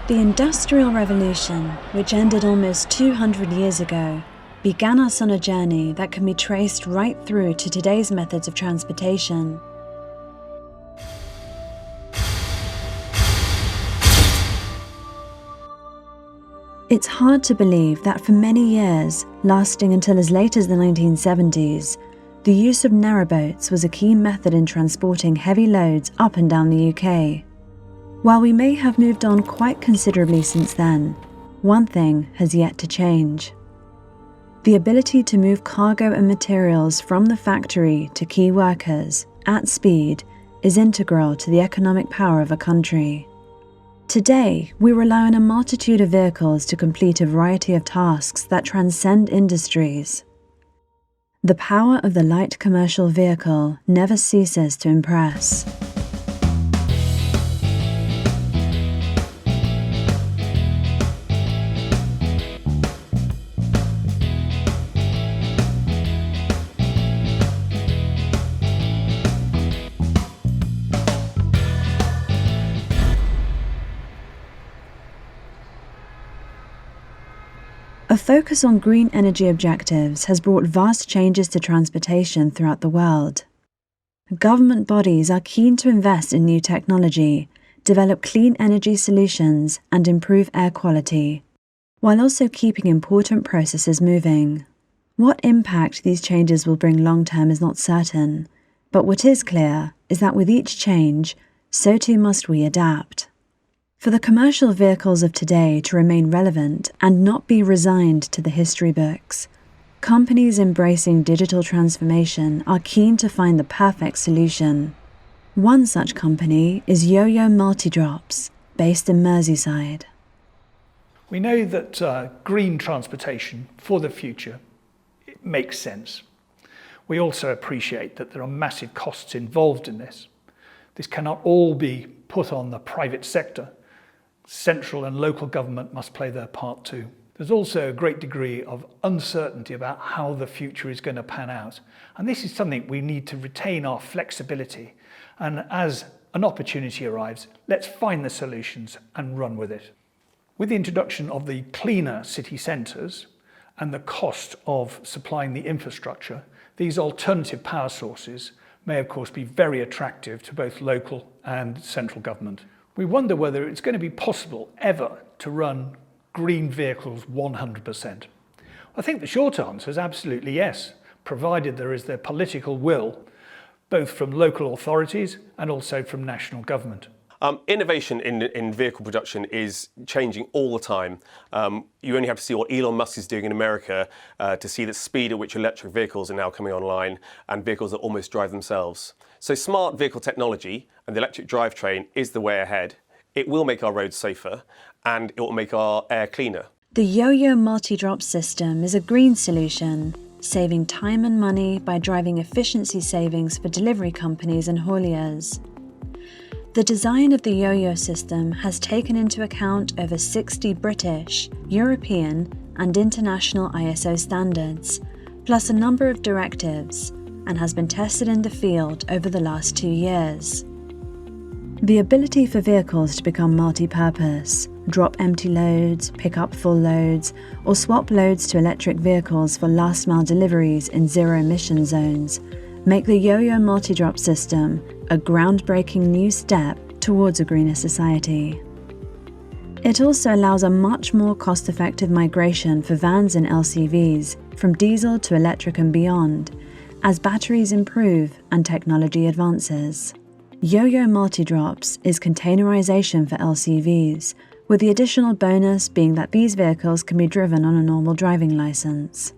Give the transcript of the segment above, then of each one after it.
The Industrial Revolution, which ended almost 200 years ago, began us on a journey that can be traced right through to today's methods of transportation. It's hard to believe that for many years, lasting until as late as the 1970s, the use of narrowboats was a key method in transporting heavy loads up and down the UK. While we may have moved on quite considerably since then, one thing has yet to change. The ability to move cargo and materials from the factory to key workers at speed is integral to the economic power of a country. Today, we rely on a multitude of vehicles to complete a variety of tasks that transcend industries. The power of the light commercial vehicle never ceases to impress. A focus on green energy objectives has brought vast changes to transportation throughout the world. Government bodies are keen to invest in new technology, develop clean energy solutions, and improve air quality, while also keeping important processes moving. What impact these changes will bring long-term is not certain, but what is clear is that with each change, so too must we adapt. For the commercial vehicles of today to remain relevant and not be resigned to the history books, companies embracing digital transformation are keen to find the perfect solution. One such company is YOYO MultiDrops, based in Merseyside. We know that green transportation for the future makes sense. We also appreciate that there are massive costs involved in this. This cannot all be put on the private sector. Central and local government must play their part too. There's also a great degree of uncertainty about how the future is going to pan out. And this is something we need to retain our flexibility. And as an opportunity arrives, let's find the solutions and run with it. With the introduction of the cleaner city centres and the cost of supplying the infrastructure, these alternative power sources may of course be very attractive to both local and central government. We wonder whether it's going to be possible ever to run green vehicles 100%. I think the short answer is absolutely yes, provided there is the political will, both from local authorities and also from national government. Innovation in vehicle production is changing all the time. You only have to see what Elon Musk is doing in America to see the speed at which electric vehicles are now coming online and vehicles that almost drive themselves. So smart vehicle technology and the electric drivetrain is the way ahead. It will make our roads safer and it will make our air cleaner. The YOYO MultiDrops system is a green solution, saving time and money by driving efficiency savings for delivery companies and hauliers. The design of the YOYO system has taken into account over 60 British, European, and international ISO standards, plus a number of directives, and has been tested in the field over the last 2 years. The ability for vehicles to become multi-purpose, drop empty loads, pick up full loads, or swap loads to electric vehicles for last-mile deliveries in zero-emission zones make the YOYO MultiDrop system a groundbreaking new step towards a greener society. It also allows a much more cost-effective migration for vans and LCVs from diesel to electric and beyond, as batteries improve and technology advances. YOYO MultiDrops is containerization for LCVs, with the additional bonus being that these vehicles can be driven on a normal driving license.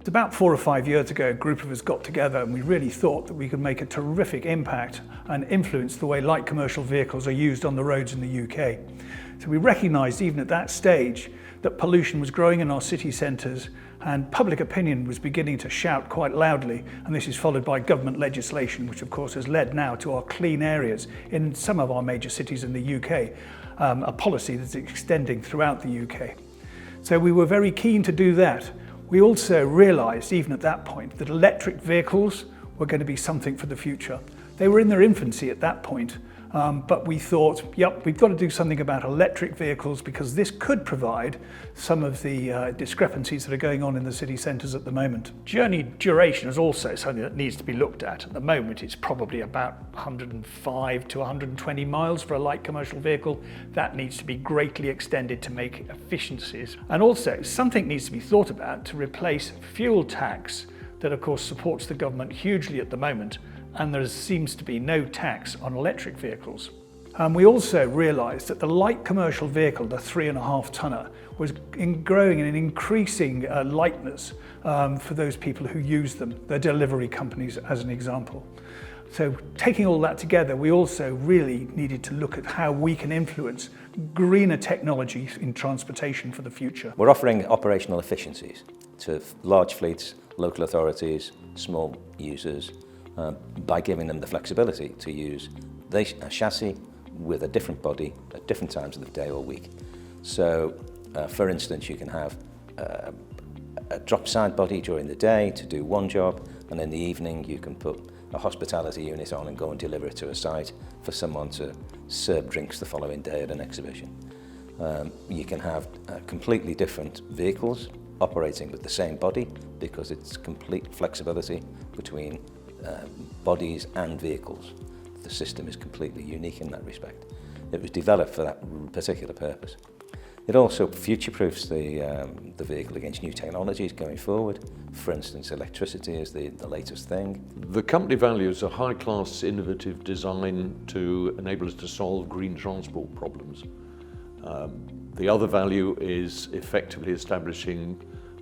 About 4 or 5 years ago, a group of us got together and we really thought that we could make a terrific impact and influence the way light commercial vehicles are used on the roads in the UK. So we recognised even at that stage that pollution was growing in our city centres and public opinion was beginning to shout quite loudly, and this is followed by government legislation, which of course has led now to our clean areas in some of our major cities in the UK, a policy that's extending throughout the UK. So we were very keen to do that. We also realised, even at that point, that electric vehicles were going to be something for the future. They were in their infancy at that point, But we thought, yep, we've got to do something about electric vehicles because this could provide some of the discrepancies that are going on in the city centres at the moment. Journey duration is also something that needs to be looked at. At the moment, it's probably about 105 to 120 miles for a light commercial vehicle. That needs to be greatly extended to make efficiencies. And also, something needs to be thought about to replace fuel tax that, of course, supports the government hugely at the moment, and there seems to be no tax on electric vehicles. We also realised that the light commercial vehicle, the 3.5 tonner, was growing in an increasing lightness for those people who use them, the delivery companies as an example. So taking all that together, we also really needed to look at how we can influence greener technologies in transportation for the future. We're offering operational efficiencies to large fleets, local authorities, small users, by giving them the flexibility to use a chassis with a different body at different times of the day or week. So, for instance, you can have a drop side body during the day to do one job, and in the evening you can put a hospitality unit on and go and deliver it to a site for someone to serve drinks the following day at an exhibition. You can have completely different vehicles operating with the same body because it's complete flexibility between bodies and vehicles. The system is completely unique in that respect. It was developed for that particular purpose. It also future-proofs the vehicle against new technologies going forward. For instance, electricity is the latest thing. The company values a high-class, innovative design to enable us to solve green transport problems. The other value is effectively establishing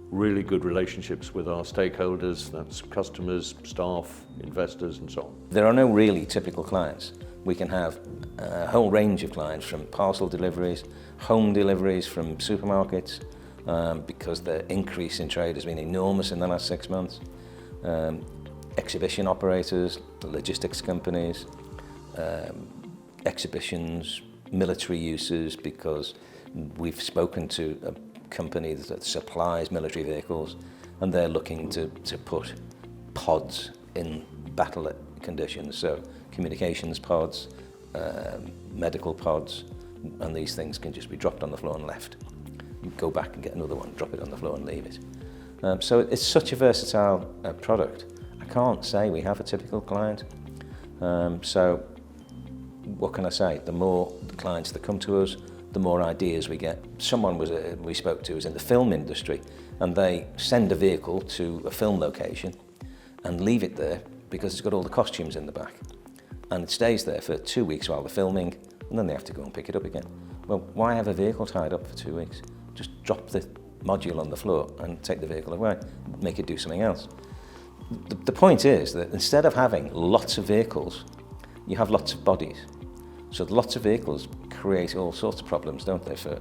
really good relationships with our stakeholders, that's customers, staff, investors and so on. There are no really typical clients. We can have a whole range of clients, from parcel deliveries, home deliveries from supermarkets, because the increase in trade has been enormous in the last 6 months. Exhibition operators, logistics companies, exhibitions, military uses, because we've spoken to a company that supplies military vehicles and they're looking to put pods in battle conditions, so communications pods, medical pods, and these things can just be dropped on the floor and left. You go back and get another one, drop it on the floor and leave it. So it's such a versatile product. I can't say we have a typical client. So what can I say? The more clients that come to us, the more ideas we get. Someone we spoke to was in the film industry, and they send a vehicle to a film location and leave it there because it's got all the costumes in the back. And it stays there for 2 weeks while they're filming, and then they have to go and pick it up again. Well, why have a vehicle tied up for 2 weeks? Just drop the module on the floor and take the vehicle away, make it do something else. The point is that instead of having lots of vehicles, you have lots of bodies. So lots of vehicles create all sorts of problems, don't they, for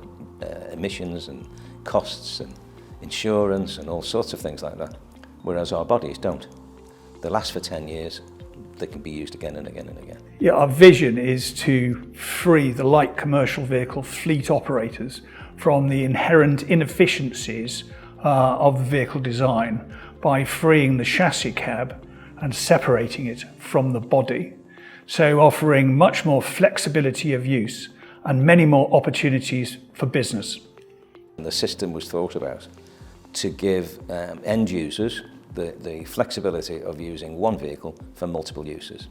emissions and costs and insurance and all sorts of things like that, whereas our bodies don't. They last for 10 years, they can be used again and again and again. Yeah, our vision is to free the light commercial vehicle fleet operators from the inherent inefficiencies of the vehicle design by freeing the chassis cab and separating it from the body. So offering much more flexibility of use and many more opportunities for business. And the system was thought about to give end users the flexibility of using one vehicle for multiple uses.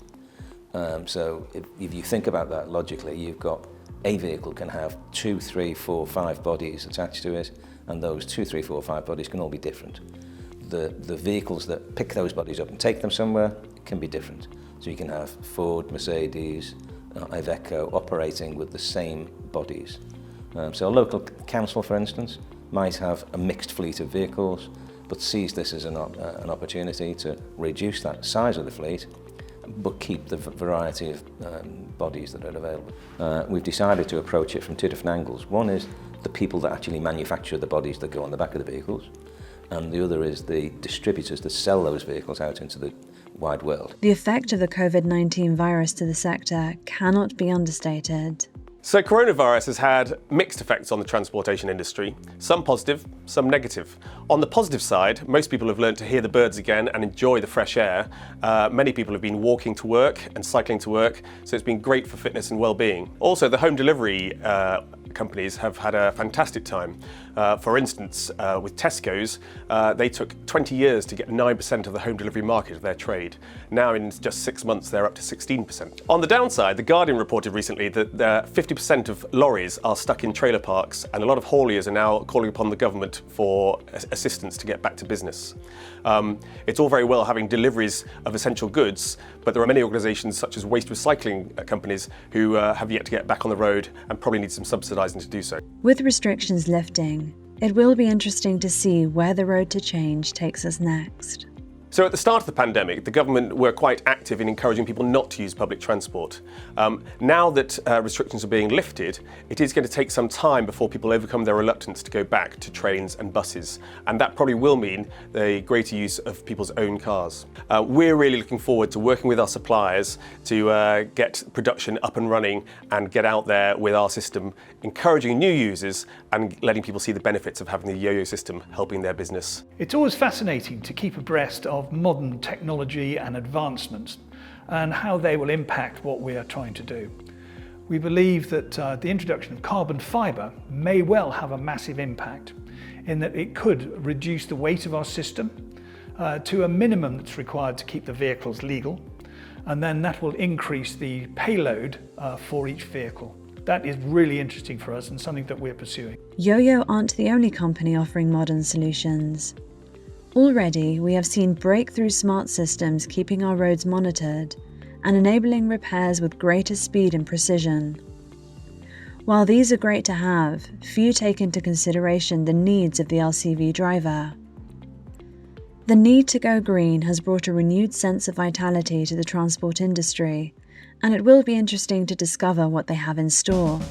So if you think about that logically, you've got a vehicle can have 2, 3, 4, 5 bodies attached to it, and those 2, 3, 4, 5 bodies can all be different. The vehicles that pick those bodies up and take them somewhere can be different. So you can have Ford, Mercedes, Iveco operating with the same bodies. So a local council, for instance, might have a mixed fleet of vehicles, but sees this as an opportunity to reduce that size of the fleet, but keep the variety of bodies that are available. We've decided to approach it from 2 different angles. One is the people that actually manufacture the bodies that go on the back of the vehicles, and the other is the distributors that sell those vehicles out into the wide world. The effect of the COVID-19 virus to the sector cannot be understated. So coronavirus has had mixed effects on the transportation industry, some positive, some negative. On the positive side, most people have learned to hear the birds again and enjoy the fresh air. Many people have been walking to work and cycling to work, so it's been great for fitness and well-being. Also, the home delivery companies have had a fantastic time. For instance, with Tesco's, they took 20 years to get 9% of the home delivery market of their trade. Now in just 6 months, they're up to 16%. On the downside, The Guardian reported recently that 50% of lorries are stuck in trailer parks, and a lot of hauliers are now calling upon the government for assistance to get back to business. It's all very well having deliveries of essential goods, but there are many organisations such as waste recycling companies who have yet to get back on the road and probably need some subsidising to do so. With restrictions lifting, it will be interesting to see where the road to change takes us next. So at the start of the pandemic, the government were quite active in encouraging people not to use public transport. Now that restrictions are being lifted, it is going to take some time before people overcome their reluctance to go back to trains and buses. And that probably will mean the greater use of people's own cars. We're really looking forward to working with our suppliers to get production up and running and get out there with our system, encouraging new users and letting people see the benefits of having the YOYO system helping their business. It's always fascinating to keep abreast of modern technology and advancements and how they will impact what we are trying to do. We believe that the introduction of carbon fibre may well have a massive impact in that it could reduce the weight of our system to a minimum that's required to keep the vehicles legal, and then that will increase the payload for each vehicle. That is really interesting for us and something that we're pursuing. YOYO aren't the only company offering modern solutions. Already, we have seen breakthrough smart systems keeping our roads monitored and enabling repairs with greater speed and precision. While these are great to have, few take into consideration the needs of the LCV driver. The need to go green has brought a renewed sense of vitality to the transport industry, and it will be interesting to discover what they have in store.